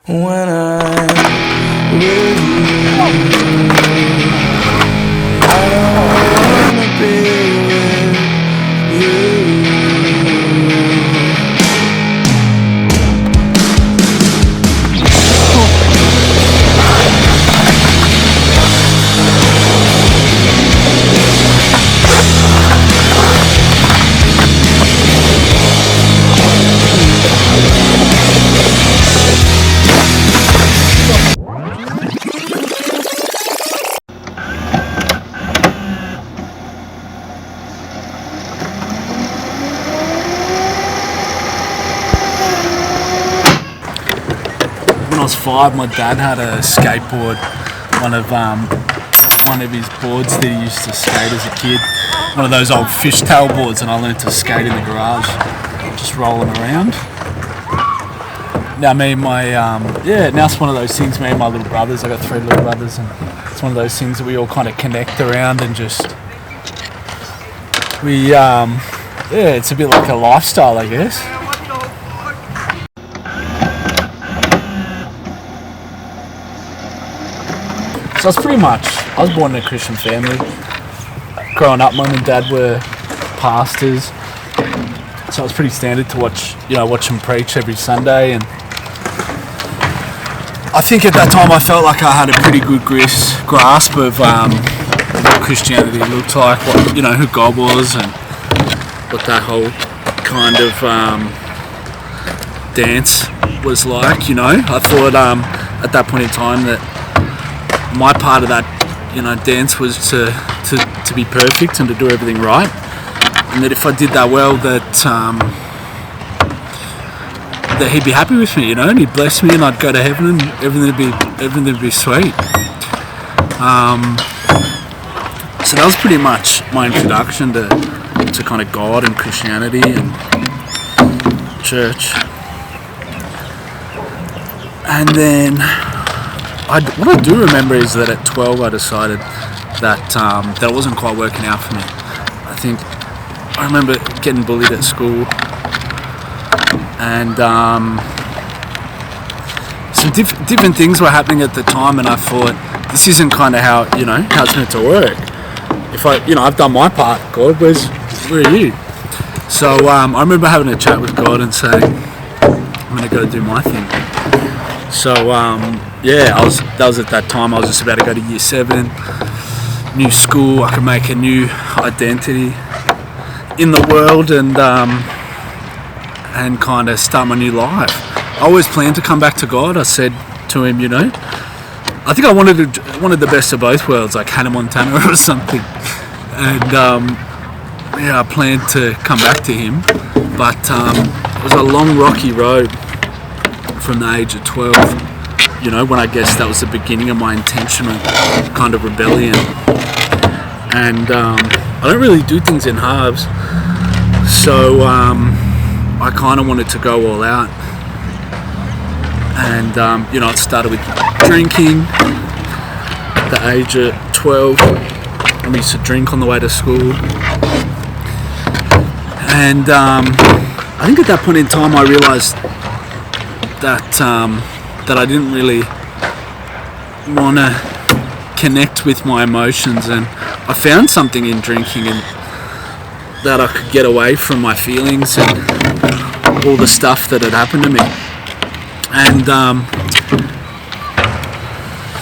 When I'm with you, I don't wanna be with you. When I was 5, my dad had a skateboard, one of his boards that he used to skate as a kid, one of those old fishtail boards, and I learned to skate in the garage, just rolling around. Now now it's one of those things, me and my little brothers, I got 3 little brothers, and it's one of those things that we all kind of connect around and it's a bit like a lifestyle, I guess. So I was born in a Christian family. Growing up, mum and dad were pastors, so it was pretty standard to watch them preach every Sunday. And I think at that time I felt like I had a pretty good grasp of what Christianity looked like, who God was, and what that whole kind of dance was like. I thought at that point in time that my part of that, dance was to be perfect and to do everything right, and that if I did that well, that he'd be happy with me, and he'd bless me, and I'd go to heaven, and everything would be sweet. So that was pretty much my introduction to kind of God and Christianity and church. And then what I do remember is that at 12 I decided that it wasn't quite working out for me. I remember getting bullied at school, and some different things were happening at the time, and I thought, this isn't kind of how it's meant to work. If I've done my part, God, where are you? So I remember having a chat with God and saying, I'm going to go do my thing. So that was at that time. I was just about to go to year 7, new school. I could make a new identity in the world and kind of start my new life. I always planned to come back to God. I said to him, I think I wanted the best of both worlds, like Hannah Montana or something. And I planned to come back to him, but it was a long, rocky road from the age of 12, when I guess that was the beginning of my intentional kind of rebellion. And I don't really do things in halves, so I kind of wanted to go all out. And it started with drinking at the age of 12. I used to drink on the way to school, and I think at that point in time I realised that I didn't really want to connect with my emotions, and I found something in drinking, and that I could get away from my feelings and all the stuff that had happened to me. And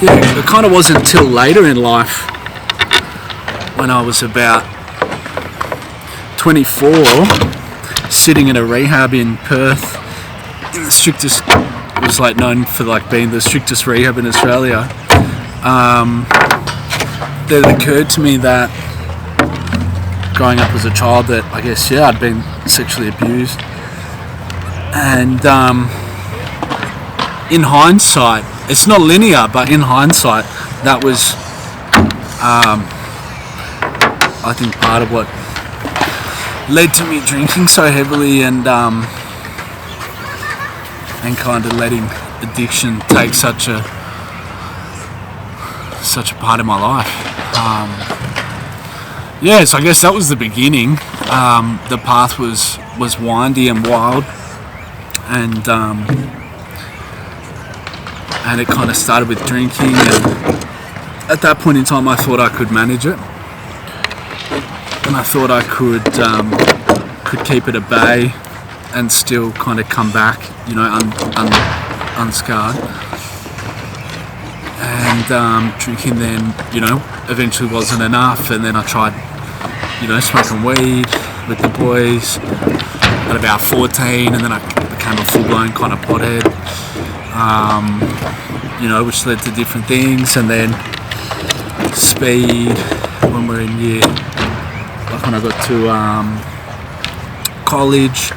it kind of wasn't until later in life, when I was about 24, sitting in a rehab in Perth, in the strictest, it was like known for being the strictest rehab in Australia, that it occurred to me that growing up as a child, that I guess I'd been sexually abused, and in hindsight, it's not linear, but in hindsight, that was I think part of what led to me drinking so heavily, and kind of letting addiction take such a part of my life. So I guess that was the beginning. The path was windy and wild, and and it kind of started with drinking, and at that point in time I thought I could manage it, and I thought I could keep it at bay and still kind of come back, you know, unscarred. And drinking then, you know, eventually wasn't enough, and then I tried, you know, smoking weed with the boys at about 14, and then I became a full-blown kind of pothead, you know, which led to different things. And then speed when we're in year, like when I got to college,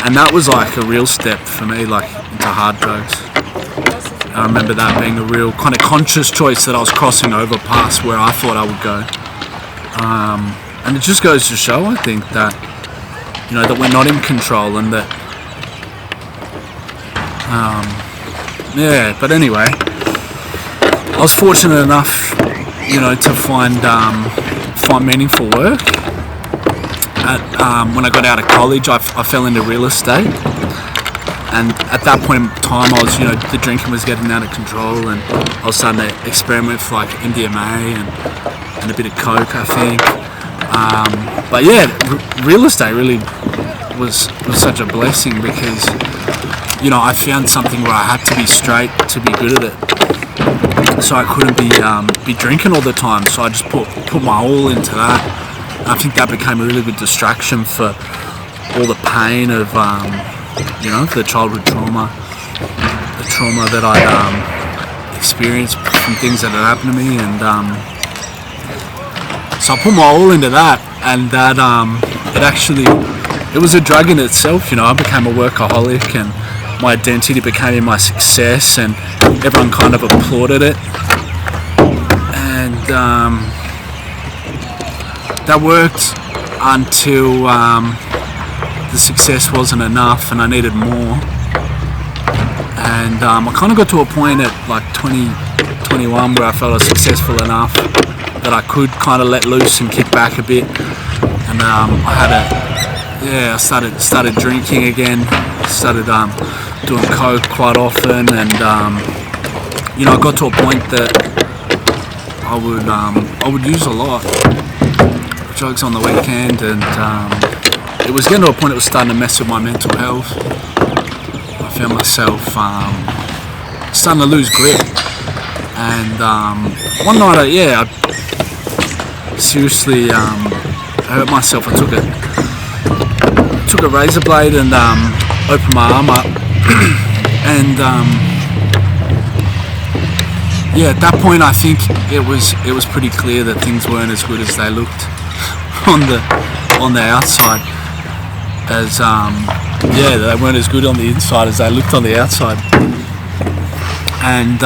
and that was like a real step for me, like into hard drugs. I remember that being a real kind of conscious choice that I was crossing over past where I thought I would go. And it just goes to show, I think, that, you know, that we're not in control, and that, yeah, but anyway, I was fortunate enough, you know, to find meaningful work. When I got out of college, I fell into real estate. And at that point in time, I was, you know, the drinking was getting out of control, and I was starting to experiment with like MDMA and a bit of coke, I think. But yeah, real estate really was such a blessing, because, you know, I found something where I had to be straight to be good at it. So I couldn't be drinking all the time. So I just put my all into that. I think that became a really good distraction for all the pain of, you know, the childhood trauma, the trauma that I experienced from things that had happened to me. And so I put my all into that, and that it was a drug in itself. You know, I became a workaholic, and my identity became in my success, and everyone kind of applauded it. And that worked until the success wasn't enough, and I needed more. And I kind of got to a point at like 20, 21 where I felt I was successful enough that I could kind of let loose and kick back a bit. And I started drinking again, started doing coke quite often, and you know, I got to a point that I would use a lot drugs on the weekend, and it was getting to a point it was starting to mess with my mental health. I found myself starting to lose grip, and one night I seriously hurt myself. I took a razor blade and opened my arm up, and yeah, at that point I think it was pretty clear that things weren't as good as they looked on the outside. As yeah, they weren't as good on the inside as they looked on the outside. And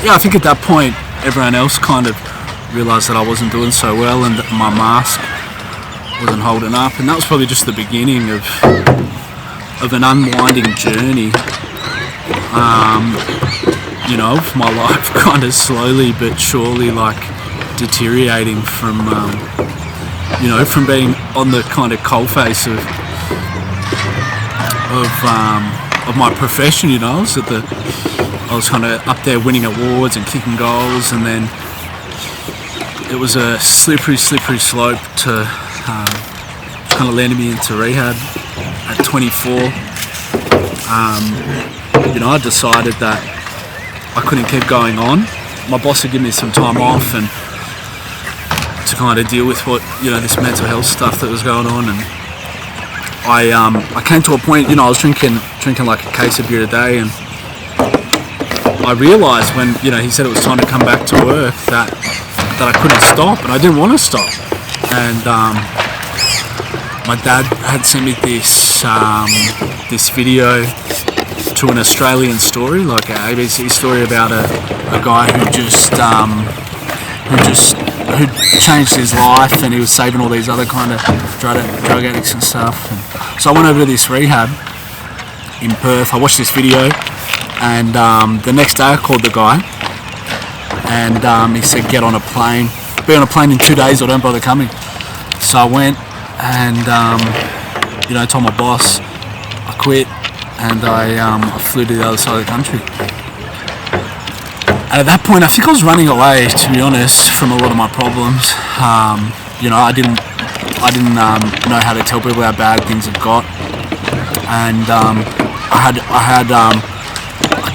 yeah, I think at that point everyone else kind of realised that I wasn't doing so well, and that my mask wasn't holding up, and that was probably just the beginning of an unwinding journey. You know, of my life kind of slowly but surely like deteriorating from you know, from being on the kind of coalface of my profession. You know, I was kind of up there winning awards and kicking goals, and then it was a slippery slope to kind of landing me into rehab at 24. You know, I decided that I couldn't keep going on. My boss had given me some time off, and to kind of deal with what, you know, this mental health stuff that was going on. And I came to a point, you know, I was drinking like a case of beer a day, and I realised when, you know, he said it was time to come back to work that I couldn't stop, and I didn't want to stop. And my dad had sent me this video to an Australian story, like an ABC story about a guy who changed his life, and he was saving all these other kind of drug addicts and stuff. And so I went over to this rehab in Perth. I watched this video, and the next day I called the guy, and he said, get on a plane, be on a plane in 2 days or don't bother coming. So I went, and you know, told my boss I quit, and I flew to the other side of the country. And at that point, I think I was running away, to be honest, from a lot of my problems. I didn't know how to tell people how bad things have got, and I had a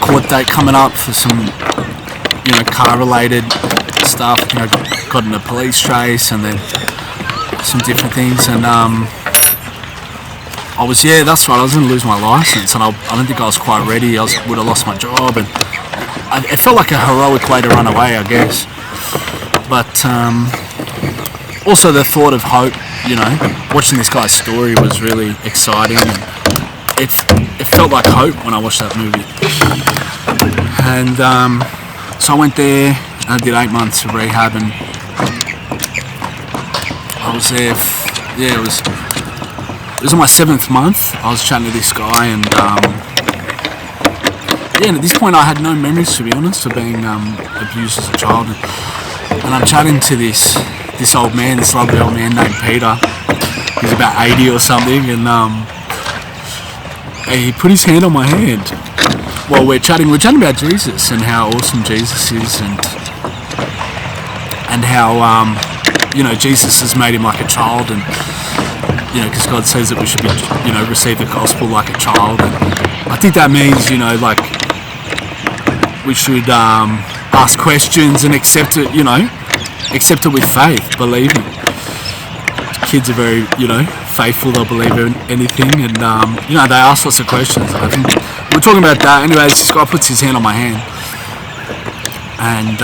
court date coming up for some, car-related stuff. Got in a police chase, and then some different things, and that's right. I was going to lose my license, and I don't think I was quite ready. Would have lost my job, and it felt like a heroic way to run away, I guess. But also the thought of hope, watching this guy's story was really exciting, and it felt like hope when I watched that movie. And so I went there, and I did 8 months of rehab, and I was there. It was in my 7th month. I was chatting to this guy, and at this point I had no memories, to be honest, of being abused as a child. And I'm chatting to this old man, this lovely old man named Peter. He's about 80 or something, and he put his hand on my hand while we're chatting. We're chatting about Jesus and how awesome Jesus is, and how Jesus has made him like a child, and because God says that we should be receive the gospel like a child. And I think that means we should ask questions and accept it, accept it with faith, believing. Kids are very, faithful, they'll believe in anything, and, they ask lots of questions. I think we're talking about that. Anyways, this guy puts his hand on my hand, and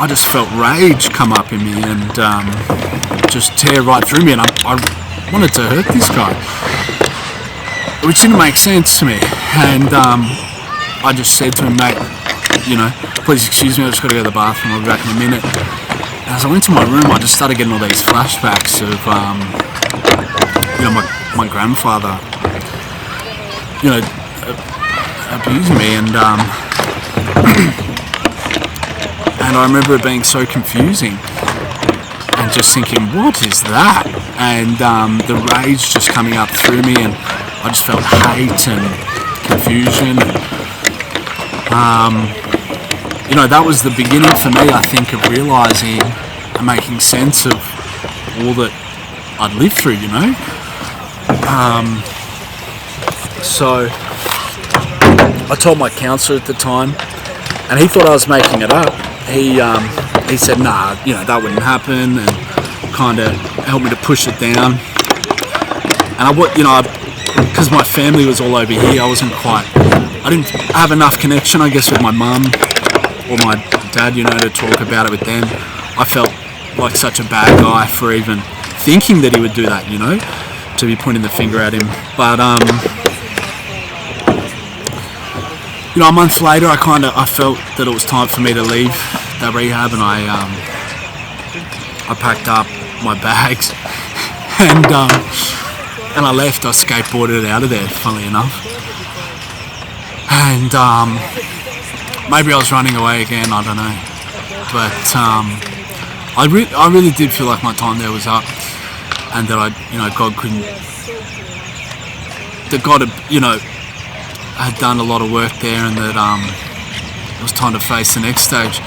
I just felt rage come up in me, and just tear right through me, and I wanted to hurt this guy, which didn't make sense to me. And I just said to him, mate, please excuse me, I just got to go to the bathroom, I'll be back in a minute. And as I went to my room, I just started getting all these flashbacks of, my grandfather, abusing me, and and I remember it being so confusing, and just thinking, what is that? And the rage just coming up through me, and I just felt hate and confusion. That was the beginning for me, I think, of realising and making sense of all that I'd lived through, So I told my counsellor at the time, and he thought I was making it up. He said, nah, that wouldn't happen, and kind of helped me to push it down. And because my family was all over here, I didn't have enough connection, I guess, with my mum or my dad, to talk about it with them. I felt like such a bad guy for even thinking that he would do that, to be pointing the finger at him. But a month later, I felt that it was time for me to leave that rehab, and I packed up my bags and I left. I skateboarded out of there, funnily enough. And maybe I was running away again, I don't know. But I really did feel like my time there was up, and that God had done a lot of work there, and that it was time to face the next stage.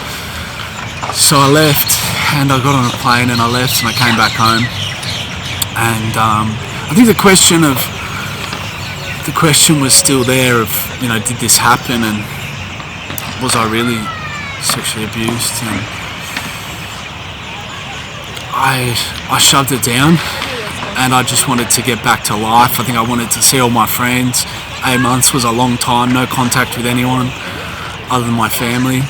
So I left, and I got on a plane, and I left, and I came back home. And I think the question was still there of, did this happen, and was I really sexually abused? And I shoved it down, and I just wanted to get back to life. I think I wanted to see all my friends. 8 months was a long time, no contact with anyone other than my family.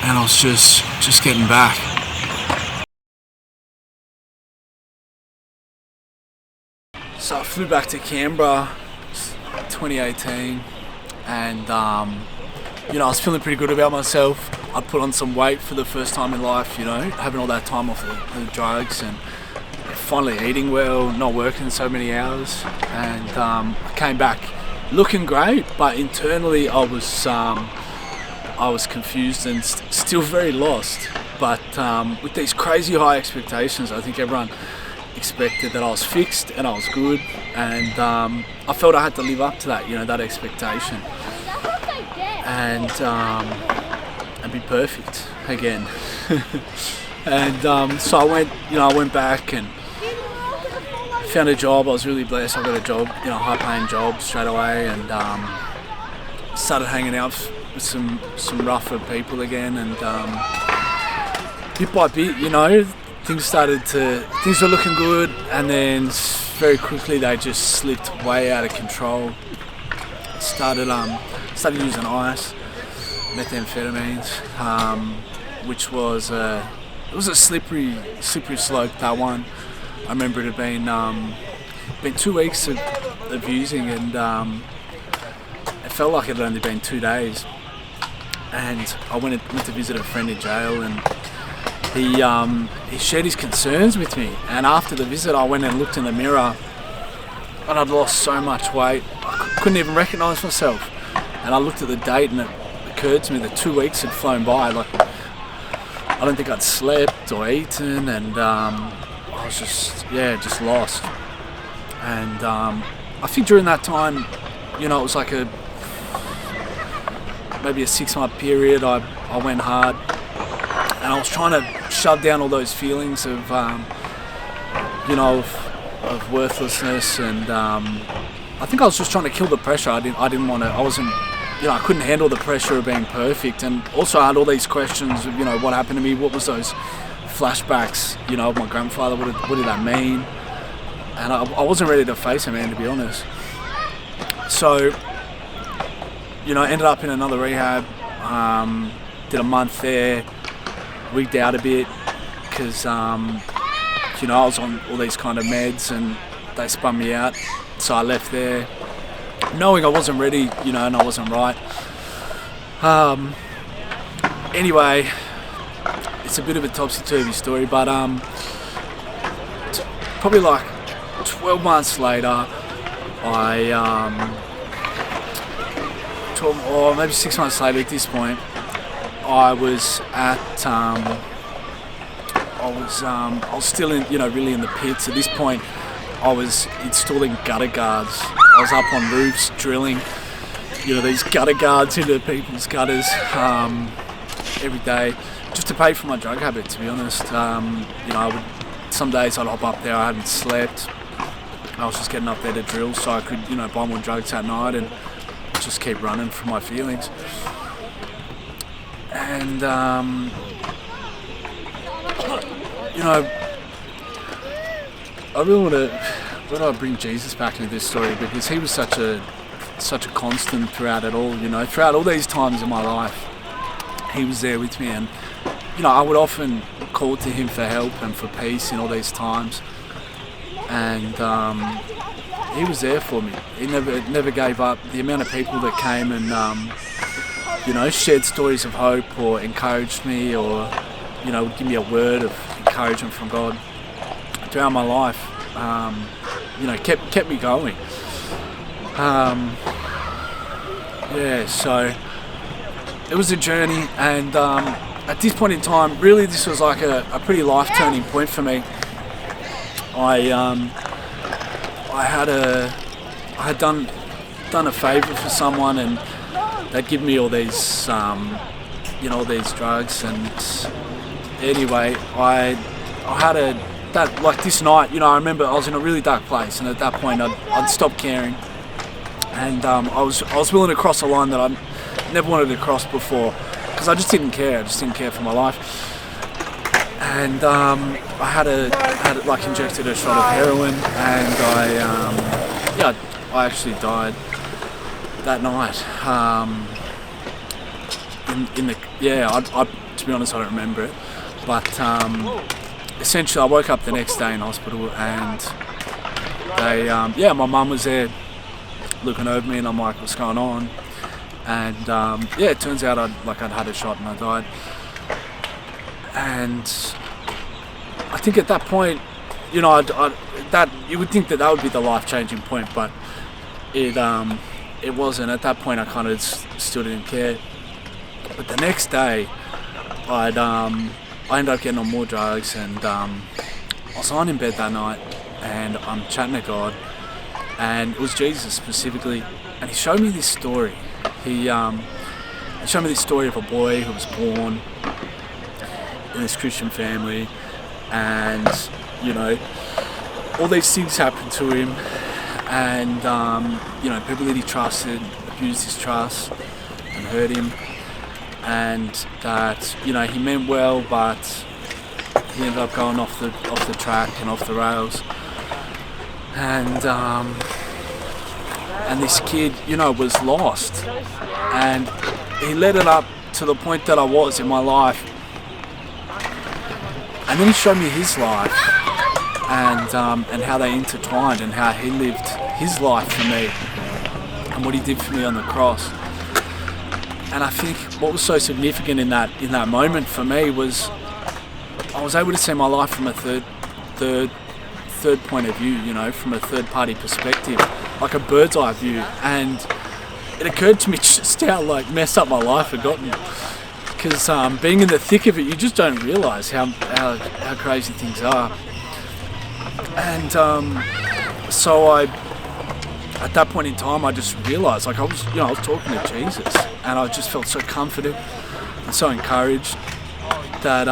And I was just getting back. So I flew back to Canberra 2018, and I was feeling pretty good about myself. I put on some weight for the first time in life, having all that time off the drugs, and finally eating well, not working so many hours, and I came back looking great, but internally I was confused and still very lost. But with these crazy high expectations, I think everyone expected that I was fixed and I was good, and I felt I had to live up to that, that expectation, and be perfect again. And so I went back and found a job. I was really blessed. I got a job, high-paying job straight away, and started hanging out with some rougher people again. And bit by bit, things were looking good, and then very quickly they just slipped way out of control. Started using ice, methamphetamines, which was it was a slippery slope, that one. I remember it had been 2 weeks of using, and it felt like it had only been 2 days. And I went to visit a friend in jail, and he shared his concerns with me. And after the visit, I went and looked in the mirror, and I'd lost so much weight I couldn't even recognise myself. And I looked at the date, and it occurred to me that 2 weeks had flown by. Like, I don't think I'd slept or eaten, and I was just lost. And I think during that time, it was like maybe a 6-month period. I went hard, and I was trying to shove down all those feelings of worthlessness, and I think I was just trying to kill the pressure. I didn't want to. I wasn't. I couldn't handle the pressure of being perfect, and also I had all these questions of what happened to me. What was those flashbacks? Of my grandfather. What did that mean? And I wasn't ready to face him, man, to be honest. So, ended up in another rehab. Did a month there. Wigged out a bit because I was on all these kind of meds, and they spun me out. So I left there, knowing I wasn't ready, and I wasn't right. Anyway, it's a bit of a topsy-turvy story, but probably like 12 months later, or maybe 6 months later at this point, I was at, I was still in, really in the pits. At this point, I was installing gutter guards. I was up on roofs drilling, these gutter guards into people's gutters every day, just to pay for my drug habit, to be honest. Some days I'd hop up there, I hadn't slept. I was just getting up there to drill so I could, buy more drugs at night and just keep running from my feelings. And, I really want to bring Jesus back into this story, because he was such a constant throughout it all. Throughout all these times in my life, he was there with me, and I would often call to him for help and for peace in all these times, and he was there for me. He never gave up. The amount of people that came and shared stories of hope or encouraged me, or would give me a word of encouragement from God throughout my life, kept me going. So it was a journey, and at this point in time, really, this was like a pretty life-turning point for me. I had done a favour for someone, and they'd give me all these all these drugs, and anyway, I had this night, I remember I was in a really dark place, and at that point I'd stopped caring, and I was willing to cross a line that I never wanted to cross before, because I just didn't care. I just didn't care for my life, and I had injected a shot of heroin, and I actually died that night. To be honest, I don't remember it, but essentially I woke up the next day in hospital, and my mum was there looking over me, and I'm like, what's going on? And it turns out I'd had a shot and I died. And I think at that point, you would think that would be the life-changing point, but it wasn't. At that point, I kind of still didn't care. But the next day, I ended up getting on more drugs, and I was lying in bed that night and I'm chatting to God, and it was Jesus specifically, and he showed me this story. He showed me this story of a boy who was born in this Christian family, and all these things happened to him, and people that he trusted abused his trust and hurt him, and that he meant well, but he ended up going off the track and off the rails, and this kid was lost, and he led it up to the point that I was in my life, and then he showed me his life, and how they intertwined, and how he lived his life for me, and what he did for me on the cross. And I think what was so significant in that moment for me was I was able to see my life from a third point of view, from a third party perspective, like a bird's eye view. And it occurred to me just how messed up my life had gotten, because being in the thick of it, you just don't realise how crazy things are. And so at that point in time, I just realised, I was talking to Jesus, and I just felt so comforted and so encouraged that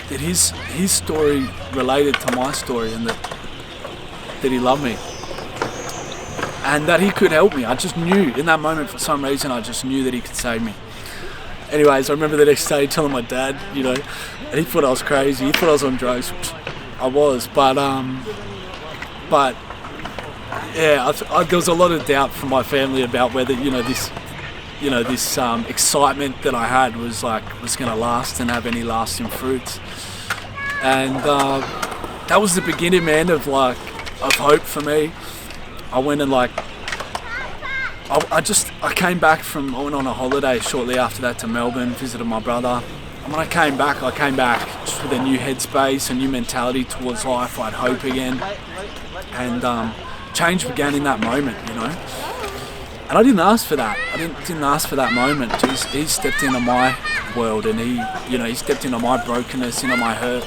his story related to my story, and that he loved me, and that he could help me. I just knew in that moment, for some reason, I just knew that he could save me. Anyways, I remember the next day telling my dad, and he thought I was crazy. He thought I was on drugs, which I was, but yeah, there was a lot of doubt from my family about whether this excitement that I had was going to last and have any lasting fruits. And that was the beginning, man, of hope for me. I went and I came back I went on a holiday shortly after that to Melbourne, visited my brother. And when I came back just with a new headspace, a new mentality towards life. I had hope again, and change began in that moment, And I didn't ask for that. I didn't ask for that moment. He stepped into my world, and he stepped into my brokenness, into my hurt,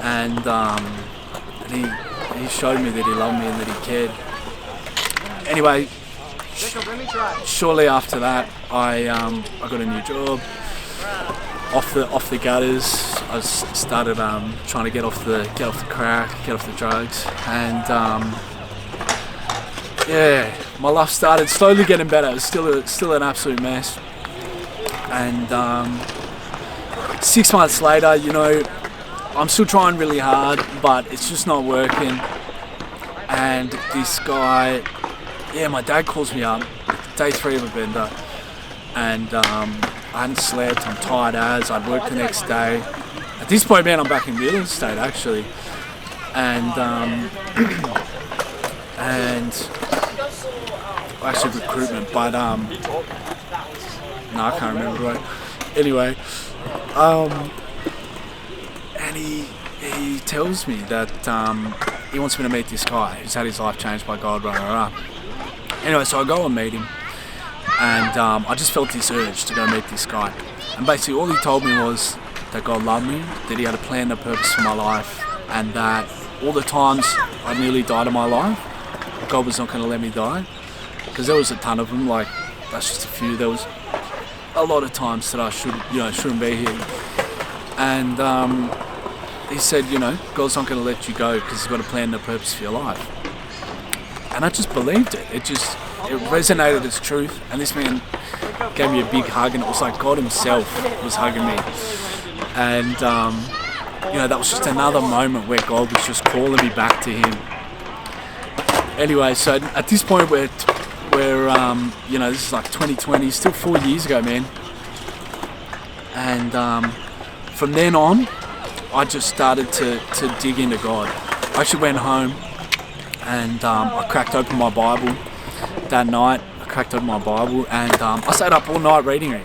and he showed me that he loved me and that he cared. Anyway, shortly after that, I got a new job, off the gutters. I started trying to get off the crack, get off the drugs, and my life started slowly getting better. It was still an absolute mess, and 6 months later, I'm still trying really hard, but it's just not working. And this guy, my dad calls me up, day 3 of a bender, and I hadn't slept, I'm tired as, I'd work the next day. At this point, man, I'm back in real estate, actually. And actually recruitment, but no, I can't remember right. Anyway, and he tells me that he wants me to meet this guy who's had his life changed by God, blah, blah, blah. Anyway, so I go and meet him, and I just felt this urge to go meet this guy. And basically all he told me was that God loved me, that he had a plan and a purpose for my life, and that all the times I nearly died in my life, God was not going to let me die. Because there was a ton of them, that's just a few. There was a lot of times that I shouldn't be here. And he said, God's not going to let you go because he's got a plan and a purpose for your life. And I just believed it. It resonated as truth. And this man gave me a big hug, and it was like God himself was hugging me. And, that was just another moment where God was just calling me back to him. Anyway, so at this point we're this is 2020, still 4 years ago, man. And from then on, I just started to dig into God. I actually went home and I cracked open my Bible that night. And I stayed up all night reading it.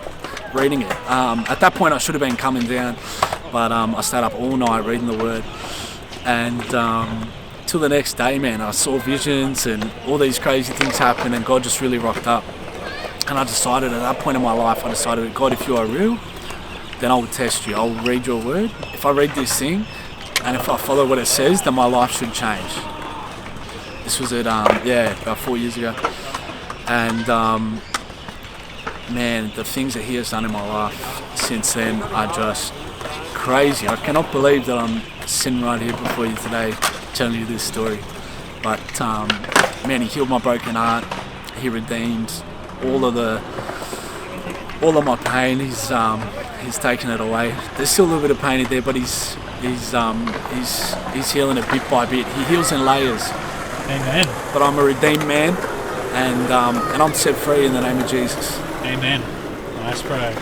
At that point, I should have been coming down, but I stayed up all night reading the Word. And till the next day, man, I saw visions and all these crazy things happen, and God just really rocked up. And I decided at that point in my life, God, if you are real, then I will test you. I will read your Word. If I read this thing and if I follow what it says, then my life should change. This was at about 4 years ago, and man, the things that he has done in my life since then are just crazy. I cannot believe that I'm sitting right here before you today telling you this story. But man, he healed my broken heart. He redeemed all of my pain. He's taken it away. There's still a little bit of pain in there, but he's healing it bit by bit. He heals in layers. Amen. But I'm a redeemed man, and I'm set free in the name of Jesus. Amen. Nice, bro.